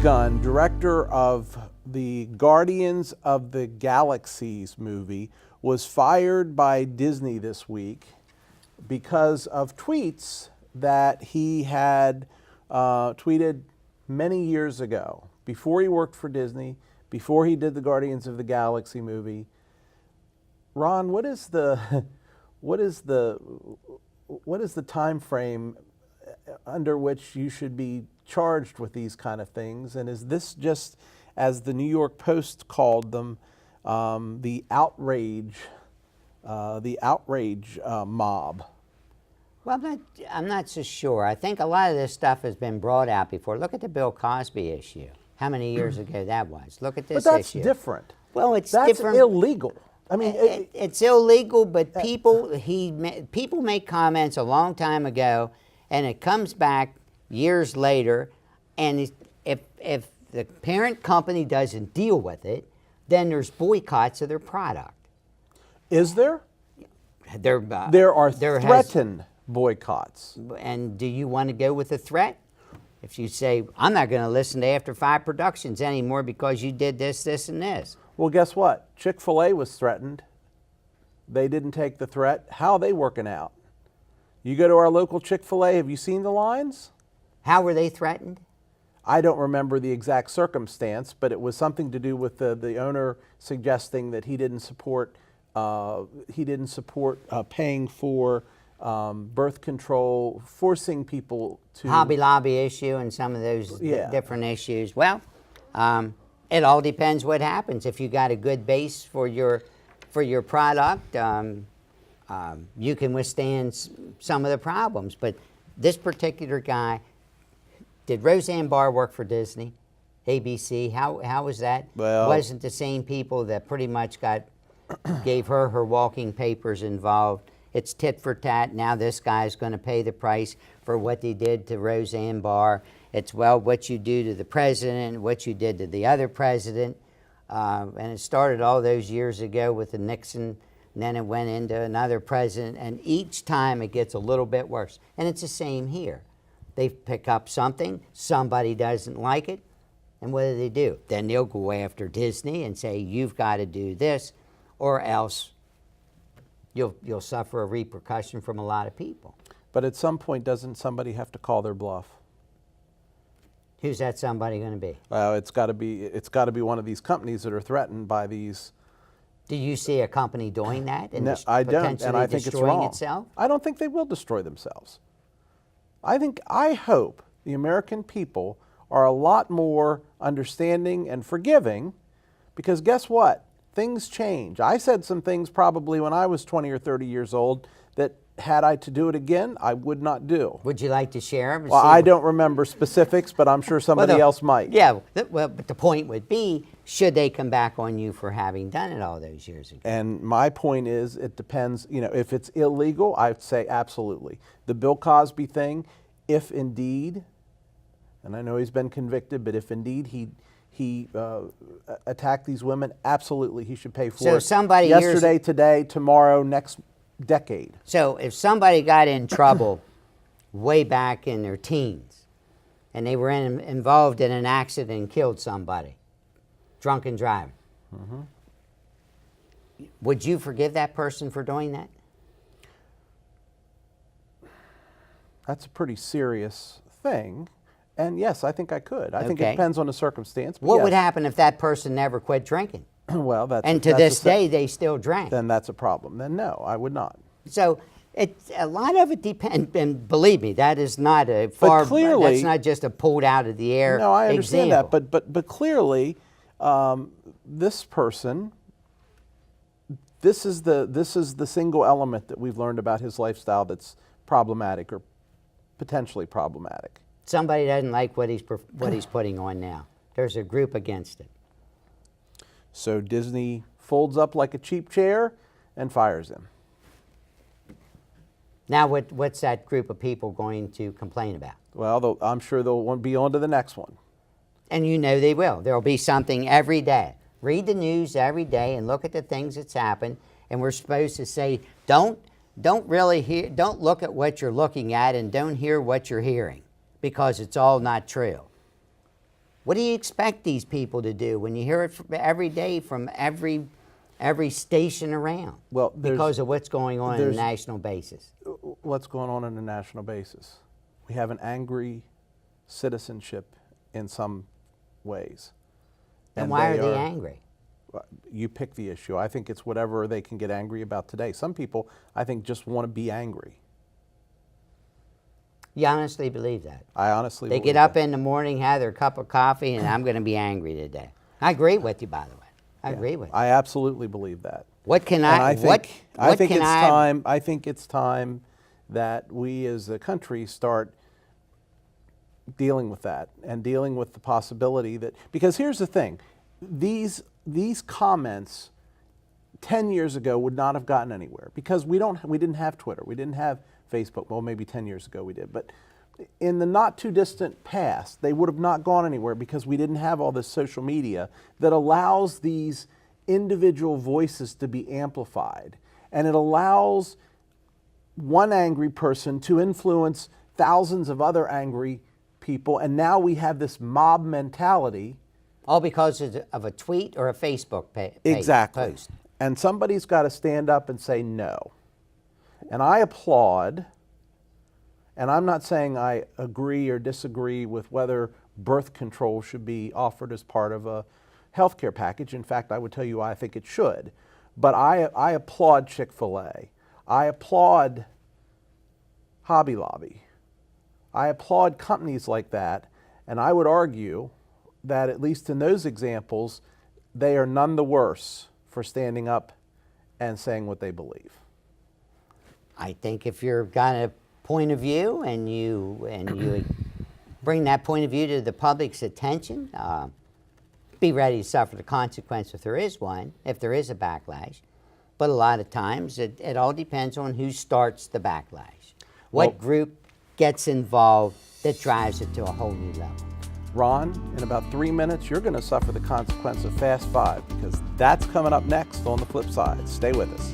Gunn, director of the Guardians of the Galaxies movie, was fired by Disney this week because of tweets that he had tweeted many years ago, before he worked for Disney, before he did the Guardians of the Galaxy movie. Ron, what is the time frame under which you should be charged with these kind of things? And is this just, as the New York Post called them, the outrage mob? Well, I'm not so sure. I think a lot of this stuff has been brought out before. Look at the Bill Cosby issue. How many years ago that was? Look at this issue. But that's different. Well, it's that's different. Illegal. I mean, it's illegal, but people make comments a long time ago, and it comes back years later, and if the parent company doesn't deal with it, then there's boycotts of their product. Is there? There are threatened boycotts. And do you want to go with a threat? If you say, I'm not going to listen to After 5 Productions anymore because you did this, this, and this. Well, guess what? Chick-fil-A was threatened. They didn't take the threat. How are they working out? You go to our local Chick-fil-A, have you seen the lines? How were they threatened? I don't remember the exact circumstance, but it was something to do with the owner suggesting that he didn't support paying for birth control, forcing people to... Hobby Lobby issue and some of those different issues. Well, it all depends what happens. If you got a good base for your product, you can withstand some of the problems. But this particular guy, did Roseanne Barr work for Disney, ABC? How was that? Well, wasn't the same people that pretty much gave her walking papers involved. It's tit for tat. Now this guy's going to pay the price for what he did to Roseanne Barr. It's, well, what you do to the president, what you did to the other president. And it started all those years ago with the Nixon, and then it went into another president, and each time it gets a little bit worse. And it's the same here. They pick up something, somebody doesn't like it, and what do? Then they'll go after Disney and say, you've got to do this, or else you'll suffer a repercussion from a lot of people. But at some point, doesn't somebody have to call their bluff? Who's that somebody going to be? Well, it's got to be one of these companies that are threatened by these. Do you see a company doing that and no, I don't, and I think it's wrong. Itself? I don't think they will destroy themselves. I hope the American people are a lot more understanding and forgiving, because guess what? Things change. I said some things probably when I was 20 or 30 years old that, had I to do it again, I would not do. Would you like to share them? Well, I don't remember specifics, but I'm sure somebody else might. Yeah, well, but the point would be, should they come back on you for having done it all those years ago? And my point is, it depends. You know, if it's illegal, I'd say absolutely. The Bill Cosby thing, if indeed, and I know he's been convicted, but if indeed he attacked these women, absolutely he should pay for it. Somebody yesterday, today, tomorrow, next decade. So if somebody got in trouble way back in their teens, and they were involved in an accident and killed somebody, drunken driving, would you forgive that person for doing that? That's a pretty serious thing. And yes, I think I could. I think it depends on the circumstance. What would happen if that person never quit drinking? Well, to this day they still drank. Then that's a problem. Then no, I would not. So a lot of it depends, and believe me, that is not a far. Clearly, that's not just a pulled out of the air. No, I understand that, but clearly, this person, this is the single element that we've learned about his lifestyle that's problematic or potentially problematic. Somebody doesn't like what he's putting on now. There's a group against it. So Disney folds up like a cheap chair and fires him. Now what's that group of people going to complain about? Well, I'm sure they'll be on to the next one. And you know they will. There'll be something every day. Read the news every day and look at the things that's happened. And we're supposed to say, don't look at what you're looking at and don't hear what you're hearing, because it's all not true. What do you expect these people to do when you hear it every day from every station around? Well, because of what's going on on a national basis. What's going on a national basis? We have an angry citizenship in some ways. And why are they angry? You pick the issue. I think it's whatever they can get angry about today. Some people, I think, just want to be angry. You honestly believe that? I honestly They believe get up that. in the morning, have their cup of coffee, and I'm going to be angry today. I agree with you, by the way. I agree with you. I absolutely believe that. What can And I? I think it's time that we as a country start dealing with that and dealing with the possibility that, because here's the thing, these comments 10 years ago would not have gotten anywhere because we didn't have Twitter, we didn't have Facebook. Well, maybe 10 years ago we did, but in the not too distant past, they would have not gone anywhere because we didn't have all this social media that allows these individual voices to be amplified, and it allows one angry person to influence thousands of other angry people, and now we have this mob mentality. All because of a tweet or a Facebook Exactly. post. And somebody's got to stand up and say no. And I applaud, and I'm not saying I agree or disagree with whether birth control should be offered as part of a healthcare package. In fact, I would tell you I think it should. But I applaud Chick-fil-A. I applaud Hobby Lobby. I applaud companies like that, and I would argue that at least in those examples, they are none the worse for standing up and saying what they believe. I think if you've got a point of view and you bring that point of view to the public's attention, be ready to suffer the consequence if there is one, if there is a backlash. But a lot of times it all depends on who starts the backlash. What group gets involved that drives it to a whole new level. Ron, in about 3 minutes, you're going to suffer the consequence of Fast Five because that's coming up next on the Flip Side. Stay with us.